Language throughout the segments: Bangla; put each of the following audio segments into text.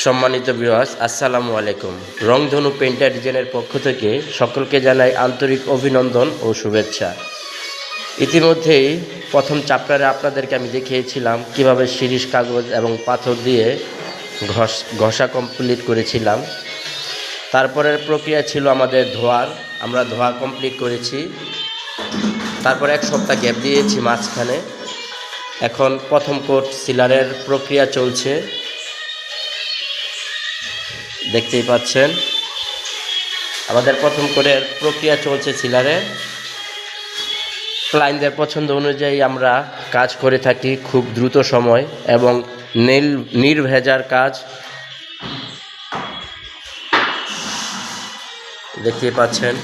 সম্মানিত ভিউয়ার্স, আসসালামু আলাইকুম। রংধনু পেইন্টার ডিজাইনের পক্ষ থেকে সকলকে জানাই আন্তরিক অভিনন্দন ও শুভেচ্ছা। ইতিমধ্যেই প্রথম চ্যাপ্টারে আপনাদেরকে আমি দেখিয়েছিলাম কিভাবে শিরিষ কাগজ এবং পাথর দিয়ে ঘষা কমপ্লিট করেছিলাম। তারপরের প্রক্রিয়া ছিল আমাদের ধোয়ার। আমরা ধোয়া কমপ্লিট করেছি। তারপর এক সপ্তাহ গ্যাপ দিয়েছি মাঝখানে। এখন প্রথম কোট সিলারের প্রক্রিয়া চলছে, দেখতেই পাচ্ছেন। আমাদের প্রথম কোটের প্রক্রিয়া চলছে সিলারে। ক্লায়েন্টদের পছন্দ অনুযায়ী আমরা কাজ করে থাকি খুব দ্রুত সময় এবং নির্ভেজাল কাজ, দেখতেই পাচ্ছেন।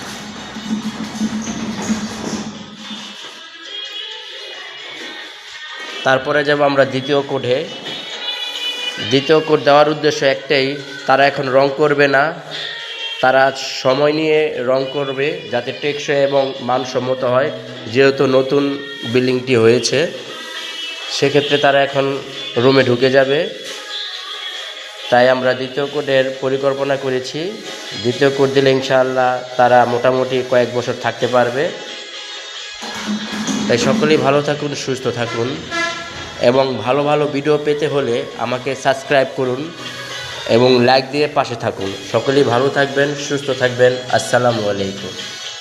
তারপরে যাব আমরা দ্বিতীয় কোটে। দ্বিতীয় কোট দেওয়ার উদ্দেশ্য একটাই, তারা এখন রং করবে না, তারা সময় নিয়ে রং করবে যাতে টেকসই এবং মানসম্মত হয়। যেহেতু নতুন বিল্ডিংটি হয়েছে, সেক্ষেত্রে তারা এখন রুমে ঢুকে যাবে। তাই আমরা দ্বিতীয় কোটের পরিকল্পনা করেছি। দ্বিতীয় কোট দিলে ইনশাআল্লাহ তারা মোটামুটি কয়েক বছর থাকতে পারবে। তাই সকলেই ভালো থাকুন, সুস্থ থাকুন এবং ভালো ভালো ভিডিও পেতে হলে আমাকে সাবস্ক্রাইব করুন এবং লাইক দিয়ে পাশে থাকুন। সকলেই ভালো থাকবেন, সুস্থ থাকবেন। আসসালামু আলাইকুম।